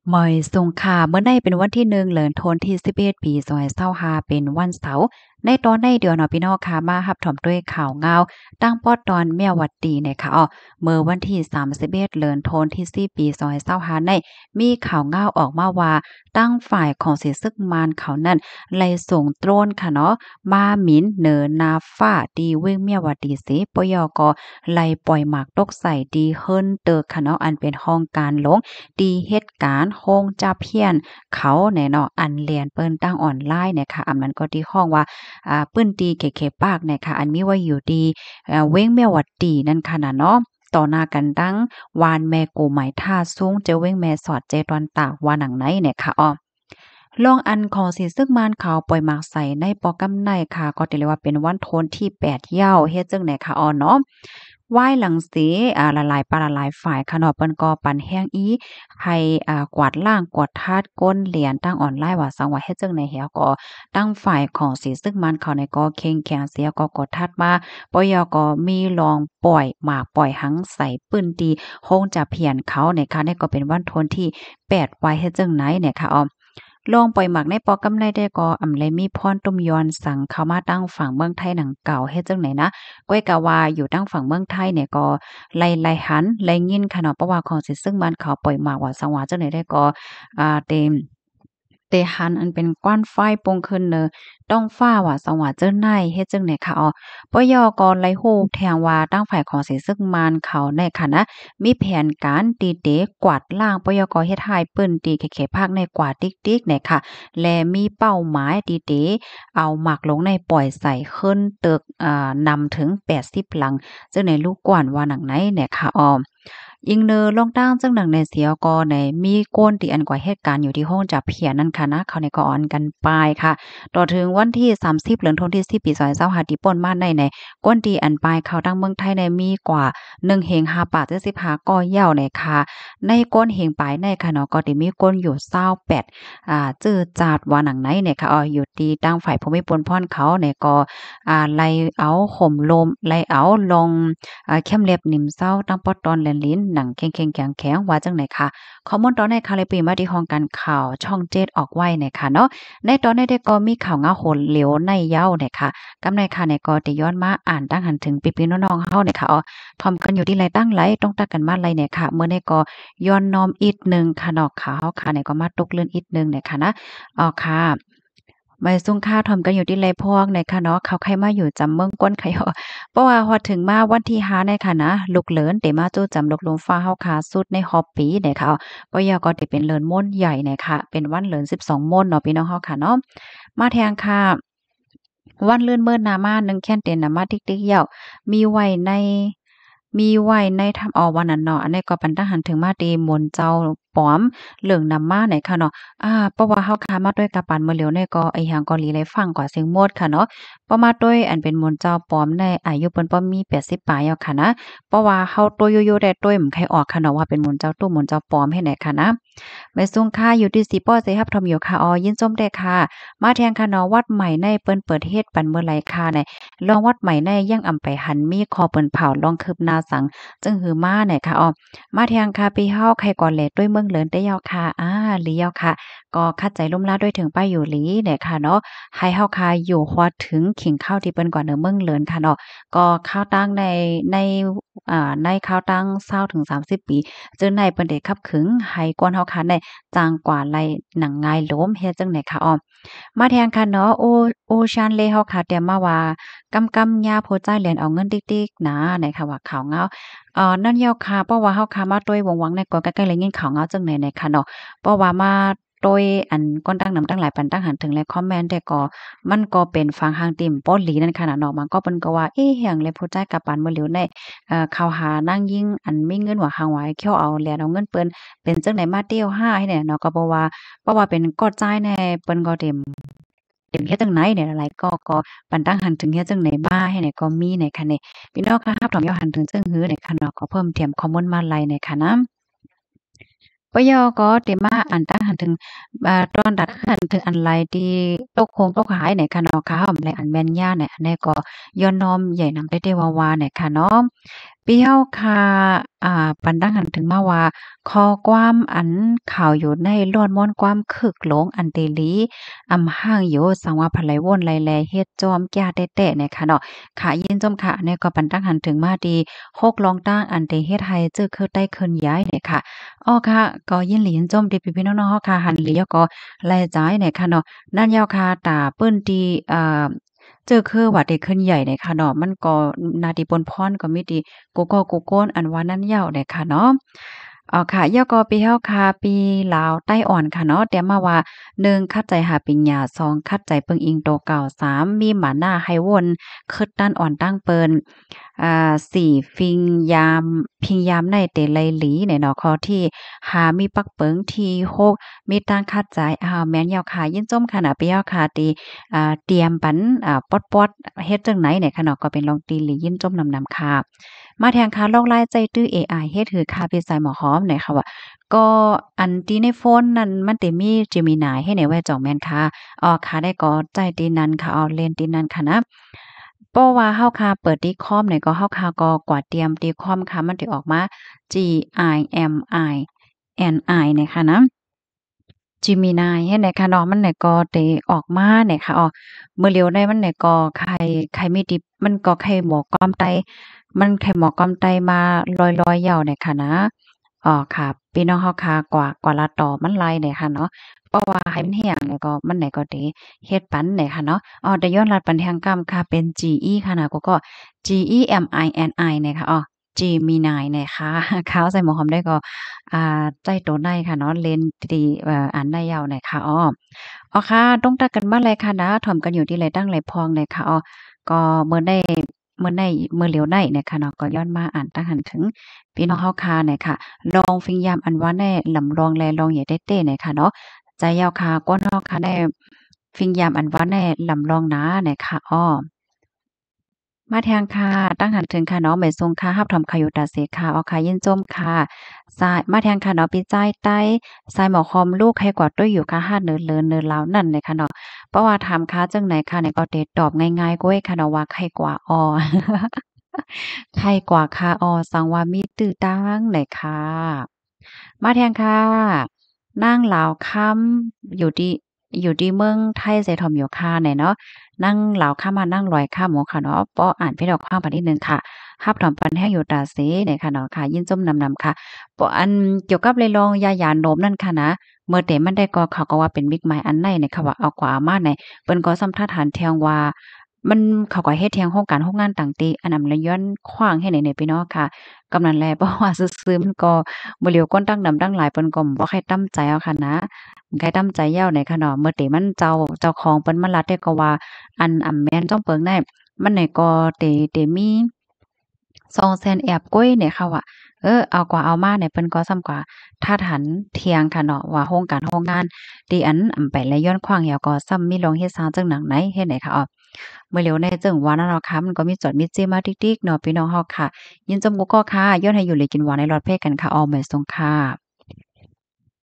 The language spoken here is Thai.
หมอยสงขลาเมื่อใดเป็นวันที่1เดือนธันวาคมที่11ปี2565เป็นวันเสาร์ในตอนในเดียวเนาะพี่น้องค่ะมารับชมด้วยข่าวงาวตั้งป้อตอนแม่หวัดดีนะคะเมื่อวันที่31เดือนธันวาคมที่4ปี2565ในมีข่าวงาวออกมาว่าตั้งฝ่ายของเสียซึกมานเขานั้นไล่ส่งโดรนค่ะเนาะมาหมินเหนือนาฟ้าดีเว้งเมียหวัดดีสิปยก็ไล่ปล่อยหมากตกใส่ดีเฮิรนเติกค่ะเนาะอันเป็นห้องการหลง ดีเหตุการณ์โฮงจ้าเพี้ยนเขาเนี่ยเนาะอันเรียนเปิ้นตั้งออนไลน์เนี่ยค่ะมันก็ที่ห้องว่าปื้นตีเขปากเนี่ยค่ะอันมีไว้อยู่ดีเว้งแม่วัดดีนั่นค่ะน่ะเนาะต่อหน้ากันดังวานแม่กูไหมท่าสูงเจอเว้งแม่สอดเจตอนตากว่าหนังไหนเนี่ยค่ะลองอันของสิซึ่งมานเขาวปล่อยหมากใส่ในปอกำในค่ะก็ถือเลยว่าเป็นวันโทนที่8เหย้าเฮ็ดจังไหนค่ะเนาะไหว้หลังสีละลายปลาละลายฝ่ายค่ะเนาะเปิ้นก็ปันแห้งอีให้กวาดล้างกวาดทาดก้นเหรียญตั้งออนไลน์ว่าสังว่าเฮ็ดจังไหนแฮวก็ตั้งฝ่ายของสิซึ่งมันเขาในก็เข่งแข็งเสียก็กดทัดมาปยก็มีลองปล่อยหมากปล่อยหังใส่ปื้นดีคงจะเพียนเขาเนี่ยค่ะนี่ก็เป็นวันโทนที่8ไว้เฮ็ดจังไหนเนี่ยค่ะลองปล่อยหมักในปอกำไรได้ก็อำเลยมีพรตุ้มยอนสั่งเข้ามาตั้งฝั่งเมืองไทยหนังเก่าเฮ็ดจังไหนนะก้อยกะว่าอยู่ตั้งฝั่งเมืองไทยเนี่ยก็ไล่หันไล่ยินค่ะเนาะเพราะว่าของสิซึ่งบ้านเขาปล่อยหมากว่าสังว่าจังไหนได้ก็เตหันอันเป็นกว้านฝ้ายปงขึ้นเนอต้องฟ้าว่าสังว่าเจิ้นในเฮ็ดจังไหนคะปยก็ไล่ฮู้แทงว่าตั้งฝ่ายของสิซึ่งมานเขาในค่ะนะมีแผนการตีเตะกวาดล้างปยก็เฮ็ดให้เปิ้นตีเขภาคในกว่าติ๊กๆเนี่ยค่ะ และมีเป้าหมายดีๆเอาหมากลงในปล่อยใส่ขึ้นตึกนำถึง80หลังซึ่งในลูกกวนว่าหนังไหนเนี่ยค่ะอิงเนอลองตั้งจังหนังในเสียก็ในมีโกนที่อันกว่าเหตุการณ์อยู่ที่ห้องจับเพียนั่นค่ะนะเขาในก็ออนกันปายค่ะต่อถึงวันที่30เดือนธันวาคมที่10ปี2025ที่ป่นมาในก้นตีอันปายเขาทั้งเมืองไทยในมีกว่า1เฮง5บาท75ก้อเหย้าในค่ะในก้นเฮงปายในค่ะเนาะก็ได้มีก้นอยู่28จื้อจาดว่าหนังไหนเนี่ยค่ะอยู่ที่ตั้งฝ่ายภูมิพลพ่อนเขาเนี่ยก็ไล่เอาห่มลมไล่เอาลงเข้มเล็บนิ่มเศร้าตั้งปอตอนแลนลิ้นหนังเค็งๆแข็งๆว่าจังไหนค่ะข้อมูลตอนในคาเลยปีมาที่ห้องการข่าวช่อง7ออกไว้เนี่ยค่ะเนาะในตอนนี้ได้ก็มีข่าวงาโหนเหลวในเย้าเนี่ยค่ะกำในค่ะเนี่ยก็ได้ย้อนมาอ่านตั้งหันถึงพี่ๆน้องๆเฮาเนี่ยค่ะทอมกันอยู่ที่ไรตั้งไรต้องตักกันมาไรเนี่ยค่ะเมื่อในก็ย้อนน้อมอีกหนึ่งค่ะเนาะค่ะเฮาค่ะเนี่ยก็มาตกเลื่อนอีกหนึ่งเนี่ยค่ะนะค่ะใบซุ่งค่าทอมกันอยู่ที่ไรพวกในค่ะเนาะเขาใครมาอยู่จำเมืองก้นไขเพราะว่าฮอดถึงมาวันที่5ในค่ะนะลูกเหลินได้มาจู้จำลูกลมฟ้าเฮาค่ะสุดในฮอบปีเนี่ยค่ะก็ยอก็ได้เป็นเลินม่วนใหญ่เนี่ยค่ะเป็นวันเหลิน12ม่วนเนาะพี่น้องเฮาค่ะเนาะมาแทงค่ะวันลื่นเมิดหน้ามา1แค่นเต็นหน้ามาติ๊กๆเหย้ามีไว้ในมีไว้ในทำวันนั้นเนาะอันนี้ก็ปันตาหันถึงมาตีมนต์เจ้าปลอมเหลืองนำมาไหนค่ะเนาะเพราะว่าเฮาค้ามาด้วยกะปันมื้อเหลียวเนี่ยก็ไอ้หยังก็หลีเลยฟังกว่าเสียงโมดค่ะเนาะเพราะมาด้วยอันเป็นมนต์เจ้าปลอมในอายุเปิ้นบ่มี80ปลายแล้วค่ะนะเพราะว่าเฮาตัวอยู่ๆได้ต้วยมันใครออกค่ะเนาะว่าเป็นมนต์เจ้าตู้มนต์เจ้าปลอมเฮ็ดไหนค่ะนะแม่ซุงค่ะอยู่ที่สิป้อสิรับทอมอยู่ค่ะยินส้มเด้อค่ะมาแทงค่ะเนาะวัดใหม่ในเปิ้นเปิดเฮ็ดปันเมื่อไรค่ะเนี่ยลองวัดใหม่ในยังอำไปหันมีคอเปิ้นเผาลองคืบหน้าสังจึงหือมาเนี่ยค่ะมาแทงค่ะพี่เฮาใครก่อนแลด้วยเมืองเหลินได้ยาวค่ะหลียาวค่ะก็คัดใจลุ่มลาด้วยถึงป้ายอยู่หลีเนี่ยค่ะเนาะให้เฮาค่ะอยู่ฮอดถึงขิงข้าวที่เปิ้นก่อนเด้อเมืองเหลินค่ะเนาะก็ข้าวตั้งในในข้าวตั้ง20ถึง30ปีเจอในเปิ้นได้ขับขึงให้กวนเฮาค่ะได้จางกว่าไลหนังงายโล้มเฮ็ดจังได๋ค่ะมาแทงค่ะเนาะโอชันเลเฮาค่ะแต่มาว่ากำยาโพใจเหรียญเอาเงินติ๊กๆนะไหนค่ะว่าข่าวเงานั่นยาวค่ะเพราะว่าเฮาค่ะมาด้วยหวังๆในก่อนใกล้ๆเลยยินข่าวเงาจังไหนไหนค่ะเนาะเพราะว่ามาโดยอันก้นตั้งนำตั้งหลายปันตั้งหันถึงและคอมเมนต์แต่ก็มันก็เป็นฟังทางติ่มโป้นหลีนั่นค่ะนะเนาะมันก็เปิ้นก็ว่าเอ๊ะแหงเลยผู้ใจกับปานบ่เหลียวในเข้าหานั่งยิ่งอันมีเงินว่าหางไว้เขียวเอาแลเอาเงินเปิ้นเป็นจังไดมาเตี้ยวห้าให้เนี่ยเนาะก็เพราะว่าเป็นกอดจ่ายแน่เปิ้นก็เต็ม เฮ็ดจั่งไหนเนี่ยหลายก็ปันตั้งหันถึงเฮ็ดจั่งไหนบ้าให้เนี่ยก็มีเนี่ยค่ะเนี่ยพี่น้องคะรับถอมยอหันถึงจึงหื้อเนี่ยค่ะเนาะก็เพิ่มเติมข้อมูลมาลัยเนี่ยค่ะนะ ยก็เตมาอันตั้งหันถึงตอนดัดหันถึงอันไรที่ตกคงตกหายเนี่ยค่ะเนาะค่ะหอมแลอันแม่นย่าเนี่ยอันนี้ก็ย้อนน้อมใหญ่นำได้วาเนี่ยค่ะเนาะปีเฮาค่ะปันดังหันถึงมาว่าคอความอันข่าวอยู่ในล้วนม่วนความคึกหลงอันเตลีห้างอยู่สังว่าภายวนไลแลเฮ็ดจอมแก่แต้ๆเนี่ยค่ะเนาะค่ะยินจอมค่ะเนี่ยก็ปันดังหันถึงมาดีโคกลองตั้งอันเตเฮ็ดให้เจอคือได้เคลื่อนย้ายเนี่ยค่ะ อ้อค่ะก็ยินหลีนจมดีพี่ๆน้องๆเฮาค่ะหันหลีก็แลจ่ายเนี่ยค่ะเนาะนั่นยาวค่ะตาเปิ้นที่เจอคือว่าได้ขึ้นใหญ่เนี่ยค่ะเนาะมันก็นาดีปนพรก็มีดีกูก็กูโก้นอันว่านั่นยาวเนี่ยค่ะเนาะค่ะยอก็ปีเฮาค่ะปีลาวใต้อ่อนค่ะเนาะแต่มาว่า1คัดใจหาปิญญา2คัดใจเปิงอิงโตเก่า3มีหมาหน้าให้วนคึดด้านอ่อนตั้งเปิ้น4พิงยามในเตไลหลีเนี่ยเนาะข้อที่มีปักเปิงที่6มีตั้งคัดใจแม่นยาวค่ะยินจมค่ะน่ะปียาวค่ะตีเตรียมปันป๊อดๆเฮ็ดจังไหนเนี่ยค่ะเนาะก็เป็นลองตีหลียินจมนำๆค่ะมาแทงค่ะลอกลายใจตื้อเอไอเฮ็ดหือค่ะพี่สายหมอหอมหน่อยค่ะว่าก็อันที่ในโฟนนั้นมันสิมี Gemini ให้ในไว้จ่องแม่นค่ะค่ะได้ก็ใจตีนั้นค่ะเล่นตีนั้นค่ะนะเพราะว่าเฮาค่ะเปิด Dcom เนี่ยก็เฮาค่ะก็กว่าเตรียม Dcom ค่ะมันสิออกมา Gemini เนี่ยค่ะนะ Gemini เฮ็ดไหนค่ะเนาะมันเนี่ยก็ได้ออกมาเนี่ยค่ะเมื่อเร็วได้มันเนี่ยก็ใครมีดิบมันก็ไข่หมอกความไตมันไข่หมอกความไตมาลอยๆเหย้าเนี่ยค่ะนะค่ะพี่น้องเฮาค่ะกว่าละต่อมันหลายเนี่ยค่ะเนาะเพราะว่าให้มันแห้งเนี่ยก็มันเนี่ยก็ได้เฮ็ดปันเนี่ยค่ะเนาะได้ย้อนลัดปันแห่งกรรมค่ะเป็น GE ค่ะนะก็ Gemini เนี่ยค่ะGemini เนี่ยค่ะขาวใส่หมอหอมได้ก็ใจโตในค่ะเนาะเลนดีอ่านได้ยาวหน่อยค่ะค่ะต้องตักกันมาเลยค่ะนะถ่อมกันอยู่ที่ไรตั้งไรพองเลยค่ะก็เมื่อเหลียวได้เนี่ยค่ะเนาะก็ย้อนมาอ่านตั้งหันถึงพี่น้องเฮาค่ะเนี่ยค่ะลองฟิงยามอันว่าแน่ลำลองแลลองอย่าได้เต้เนี่ยค่ะเนาะใจยาวค่ะก้นเฮาค่ะได้ฟิงยามอันว่าแน่ลำลองนะเนี่ยค่ะมาแทงค่ะตั้งหันถึงค่ะเนาะไม่ทรงค่ะรับทำค่ะอยู่ตาเสค่ะค่ะยินจมค่ะสายมาแทงค่ะเนาะปีใจายใต้สายหมอคอมลูกให้กว่าด้วยอยู่ค่ะหาเนินเลินเนินลาวนั่นเลยค่ะเนาะเพราะว่าถามค่ะจังไหนค่ะเนี่ยก็ได้ตอบง่ายๆก้วยค่ะเนาะว่าใครกว่าใครกว่าค่ะสังว่ามีตื้อตังไหนค่ะมาแทงค่ะนางลาวค่ำอยู่ที่เมืองไทยไสถ่อมอยู่ค่ะเนี่ยเนาะ นั่งเหลาข้ามมานั่งลอยข้ามหมอค่ะเนาะป้ออ่านพี่ดอกข้างปานนิดนึงค่ะฮับถอมปันแห้งอยู่ตาเสเนี่ยค่ะเนาะค่ะยินส้มนำๆค่ะป้ออันเกี่ยวกับเลยลองยาหยาโนมนั่นค่ะนะเมื่อเตมันได้ก็เขาก็ว่าเป็นมิกไม้อันในเนี่ยค่ะว่าเอากว่าอามาในเปิ้นก็สำทัดฐานแทงว่ามันเขาก็เฮ็ดแทงโครงการโรงงานต่างติอันนั้นละย้อนขว้างให้ไหนๆพี่น้องค่ะกำนั้นแลเพราะว่าซื่อๆมันก็บ่เหลียวก้นตั้งดำตั้งหลายเปิ้นก็บ่ค่อยตั้งใจเอาค่ะนะใครตั้งใจยาวไหนค่ะเนาะเมื่อเตมันเจ้าของเปิ้นมาลัดได้ก็ว่า แม่นจ้องเปิงได้มันไหนก็เตมี200,000แอบก้อยเนี่ยค่ะว่าเอากว่าเอามาเนี่ยเพิ่นก็ซ้ำกว่าถ้าหันเถียงค่ะเนาะว่าโรงการโรงงานที่อันไปและย้อนขวางเหี่ยวก็ซ้ำมีโรงเฮ็ดสร้างจังหนังไหนเฮ็ดไหนค่ะเมื่อเร็วในจึงว่านั่นเนาะค่ะมันก็มีจดมีเจมาติ๊กๆเนาะพี่น้องเฮาค่ะยินจมกุก็ค่ะย้อนให้อยู่เลยกินหวานในรอดเพศกันค่ะไม่ทรงค่ะ